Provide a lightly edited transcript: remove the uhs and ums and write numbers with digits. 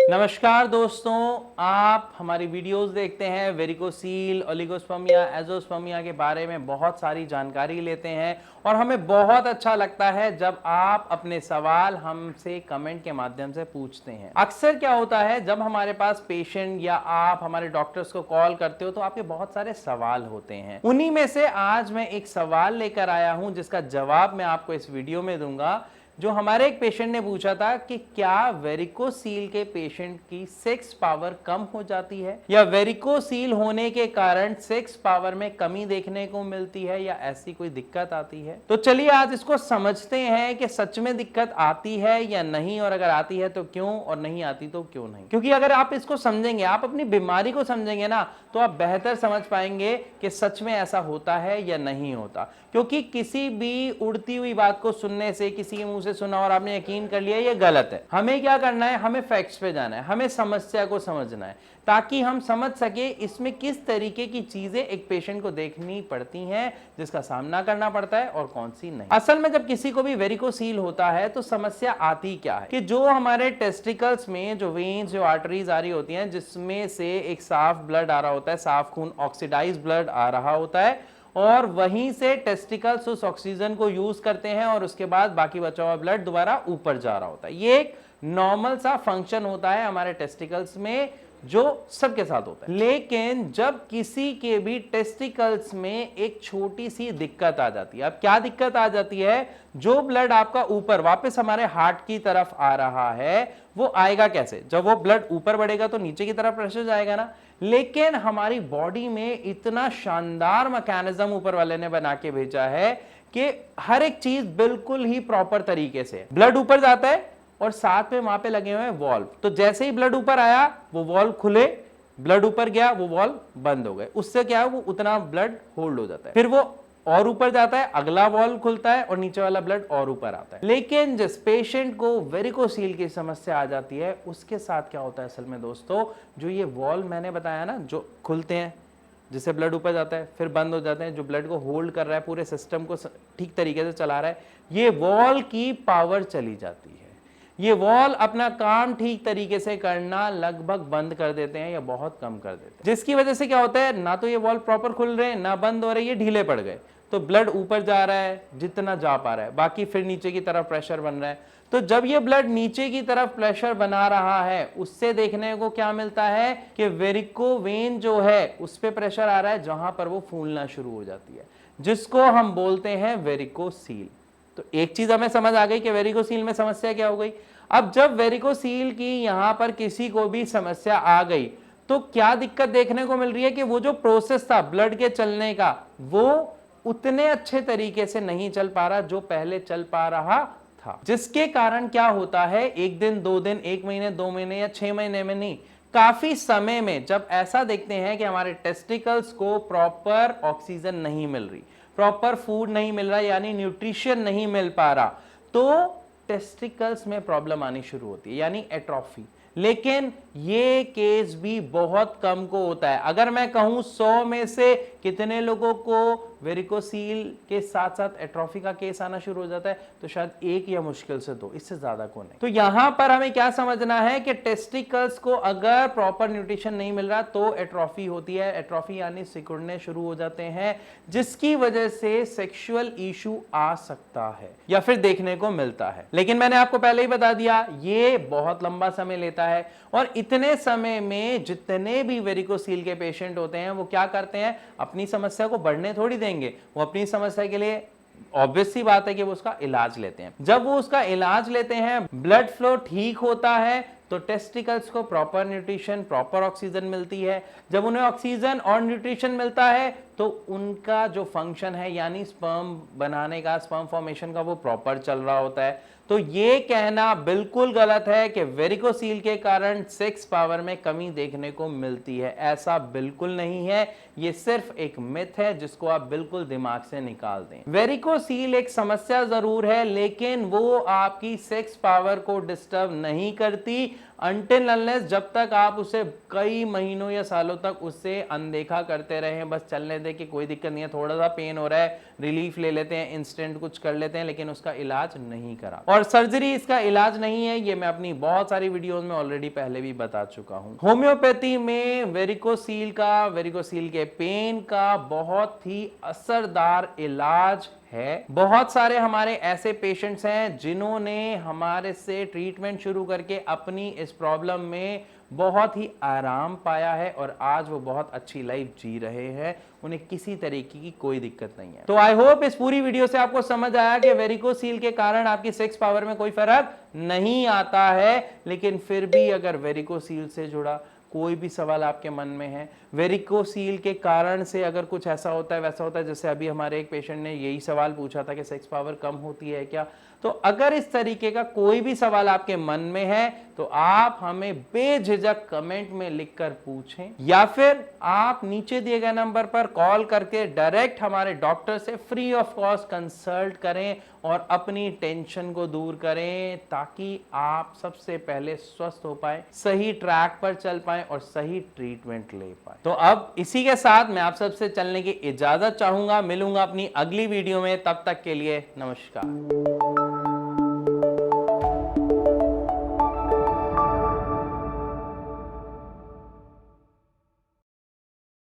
नमस्कार दोस्तों, आप हमारी वीडियोस देखते हैं। वेरिकोसील, ओलिगोस्पर्मिया, एजोस्पर्मिया के बारे में बहुत सारी जानकारी लेते हैं और हमें बहुत अच्छा लगता है जब आप अपने सवाल हमसे कमेंट के माध्यम से पूछते हैं। अक्सर क्या होता है, जब हमारे पास पेशेंट या आप हमारे डॉक्टर्स को कॉल करते हो तो आपके बहुत सारे सवाल होते हैं। उन्हीं में से आज मैं एक सवाल लेकर आया हूं जिसका जवाब मैं आपको इस वीडियो में दूंगा। जो हमारे एक पेशेंट ने पूछा था कि क्या वेरिकोसील के पेशेंट की सेक्स पावर कम हो जाती है या वेरिकोसील होने के कारण सेक्स पावर में कमी देखने को मिलती है या ऐसी कोई दिक्कत आती है। तो चलिए आज इसको समझते हैं कि सच में दिक्कत आती है या नहीं, और अगर आती है तो क्यों, और नहीं आती तो क्यों नहीं। क्योंकि अगर आप इसको समझेंगे, आप अपनी बीमारी को समझेंगे ना, तो आप बेहतर समझ पाएंगे कि सच में ऐसा होता है या नहीं होता। क्योंकि किसी भी उड़ती हुई बात को सुनने से, किसी के मुंह से सुना और आपने यकीन कर लिया, ये गलत है। हमें क्या करना है, हमें फैक्ट्स पे जाना है, हमें समस्या को समझना है ताकि हम समझ सके इसमें किस तरीके की चीजें एक पेशेंट को देखनी पड़ती हैं, जिसका सामना करना पड़ता है, और कौन सी नहीं। असल में जब किसी को भी वेरिकोसील होता है तो समस्या आती क्या है कि जो हमारे टेस्टिकल्स में जो वेन्स, जो आर्टरीज आ रही होती हैं, जिसमें से एक साफ ब्लड आ रहा होता है, साफ खून, ऑक्सीडाइज्ड ब्लड आ रहा होता है, और वहीं से टेस्टिकल्स उस ऑक्सीजन को यूज करते हैं और उसके बाद बाकी बचा हुआ ब्लड दोबारा ऊपर जा रहा होता है। ये एक नॉर्मल सा फंक्शन होता है हमारे टेस्टिकल्स में, जो सबके साथ होता है। लेकिन जब किसी के भी टेस्टिकल्स में एक छोटी सी दिक्कत आ जाती है, अब क्या दिक्कत आ जाती है, जो ब्लड आपका ऊपर वापस हमारे हार्ट की तरफ आ रहा है, वो आएगा कैसे? जब वो ब्लड ऊपर बढ़ेगा तो नीचे की तरफ प्रेशर जाएगा ना। लेकिन हमारी बॉडी में इतना शानदार मैकेनिज्म ऊपर वाले ने बना के भेजा है कि हर एक चीज बिल्कुल ही प्रॉपर तरीके से, ब्लड ऊपर जाता है और साथ में वहां पे लगे हुए हैं वॉल्व। तो जैसे ही ब्लड ऊपर आया वो वॉल्व खुले, ब्लड ऊपर गया वो वॉल्व बंद हो गए। उससे क्या है, वो उतना ब्लड होल्ड हो जाता है। फिर वो और ऊपर जाता है, अगला वॉल्व खुलता है और नीचे वाला ब्लड और ऊपर आता है। लेकिन जिस पेशेंट को वेरिकोसील की समस्या आ जाती है, उसके साथ क्या होता है असल में दोस्तों, जो ये वॉल्व मैंने बताया ना, जो खुलते हैं जिससे ब्लड ऊपर जाता है, फिर बंद हो जाते हैं, जो ब्लड को होल्ड कर रहा है, पूरे सिस्टम को ठीक तरीके से चला रहा है, ये वॉल्व की पावर चली जाती है। ये वॉल्व अपना काम ठीक तरीके से करना लगभग बंद कर देते हैं या बहुत कम कर देते हैं, जिसकी वजह से क्या होता है, ना तो ये वॉल्व प्रॉपर खुल रहे हैं, ना बंद हो रहे, ये ढीले पड़ गए। तो ब्लड ऊपर जा रहा है जितना जा पा रहा है, बाकी फिर नीचे की तरफ प्रेशर बन रहा है। तो जब ये ब्लड नीचे की तरफ प्रेशर बना रहा है, उससे देखने को क्या मिलता है कि वेरिको वेन जो है उस पे प्रेशर आ रहा है, जहां पर वो फूलना शुरू हो जाती है, जिसको हम बोलते हैं वेरिकोसील। तो एक चीज हमें समझ आ गई कि वेरिकोसील में समस्या क्या हो गई। अब जब वेरिकोसील की यहां पर किसी को भी समस्या आ गई तो क्या दिक्कत देखने को मिल रही है कि वो जो प्रोसेस था ब्लड के चलने का, वो उतने अच्छे तरीके से नहीं चल पा रहा जो पहले चल पा रहा था। जिसके कारण क्या होता है, एक दिन, 2 दिन, 1 महीने, 2 महीने या 6 महीने में नहीं, काफी समय में जब ऐसा देखते हैं कि हमारे टेस्टिकल्स को प्रॉपर ऑक्सीजन नहीं मिल रही, प्रॉपर फूड नहीं मिल रहा, यानी न्यूट्रिशन नहीं मिल पा रहा, तो टेस्टिकल्स में प्रॉब्लम आनी शुरू होती है, यानी एट्रोफी। लेकिन ये केस भी बहुत कम को होता है। अगर मैं कहूं 100 में से कितने लोगों को वेरिकोसील के साथ साथ एट्रोफी का केस आना शुरू हो जाता है, तो शायद 1 या मुश्किल से 2, इससे ज्यादा को नहीं। तो यहां पर हमें क्या समझना है कि टेस्टिकल्स को अगर प्रॉपर न्यूट्रिशन नहीं मिल रहा तो एट्रोफी होती है। एट्रोफी यानी सिकुड़ने शुरू हो जाते हैं, जिसकी वजह से सेक्सुअल इशू आ सकता है या फिर देखने को मिलता है। लेकिन मैंने आपको पहले ही बता दिया, ये बहुत लंबा समय लेता है और इतने समय में जितने भी वेरिकोसील के पेशेंट होते हैं वो क्या करते हैं, अपनी समस्या को बढ़ने थोड़ी देंगे, वो अपनी समस्या के लिए ऑब्वियस सी बात है कि वो उसका इलाज लेते हैं। जब वो उसका इलाज लेते हैं, ब्लड फ्लो ठीक होता है, तो टेस्टिकल्स को प्रॉपर न्यूट्रिशन, प्रॉपर ऑक्सीजन मिलती है। जब उन्हें ऑक्सीजन और न्यूट्रिशन मिलता है तो उनका जो फंक्शन है, यानी स्पर्म बनाने का, स्पर्म फॉर्मेशन का, वो प्रॉपर चल रहा होता है। तो ये कहना बिल्कुल गलत है कि वेरिकोसील के कारण सेक्स पावर में कमी देखने को मिलती है। ऐसा बिल्कुल नहीं है, ये सिर्फ एक मिथ है जिसको आप बिल्कुल दिमाग से निकाल दें। वेरिकोसील एक समस्या जरूर है, लेकिन वो आपकी सेक्स पावर को डिस्टर्ब नहीं करती, अनटिल अनलेस जब तक आप उसे कई महीनों या सालों तक उससे अनदेखा करते रहे, बस चलने दे कि कोई दिक्कत नहीं है, थोड़ा सा पेन हो रहा है, रिलीफ ले लेते हैं, इंस्टेंट कुछ कर लेते हैं, लेकिन उसका इलाज नहीं करा। और सर्जरी इसका इलाज नहीं है, ये मैं अपनी बहुत सारी वीडियोस में ऑलरेडी पहले भी बता चुका हूं। होम्योपैथी में वेरिकोसील के पेन का बहुत ही असरदार इलाज है। बहुत सारे हमारे ऐसे पेशेंट्स हैं जिन्होंने हमारे से ट्रीटमेंट शुरू करके अपनी इस प्रॉब्लम में बहुत ही आराम पाया है और आज वो बहुत अच्छी लाइफ जी रहे हैं, उन्हें किसी तरीके की कोई दिक्कत नहीं है। तो आई होप इस पूरी वीडियो से आपको समझ आया कि वेरिकोसील के कारण आपकी सेक्स पावर में कोई फर्क नहीं आता है, लेकिन फिर भी अगर वेरिकोसील से जुड़ा कोई भी सवाल आपके मन में है, वेरिकोसील के कारण से अगर कुछ ऐसा होता है वैसा होता है, जैसे अभी हमारे एक पेशेंट ने यही सवाल पूछा था कि सेक्स पावर कम होती है क्या, तो अगर इस तरीके का कोई भी सवाल आपके मन में है तो आप हमें बेझिझक कमेंट में लिखकर पूछें, या फिर आप नीचे दिए गए नंबर पर कॉल करके डायरेक्ट हमारे डॉक्टर से फ्री ऑफ कॉस्ट कंसल्ट करें और अपनी टेंशन को दूर करें, ताकि आप सबसे पहले स्वस्थ हो पाए, सही ट्रैक पर चल पाए और सही ट्रीटमेंट ले पाए। तो अब इसी के साथ मैं आप सबसे चलने की इजाजत चाहूंगा, मिलूंगा अपनी अगली वीडियो में, तब तक के लिए नमस्कार।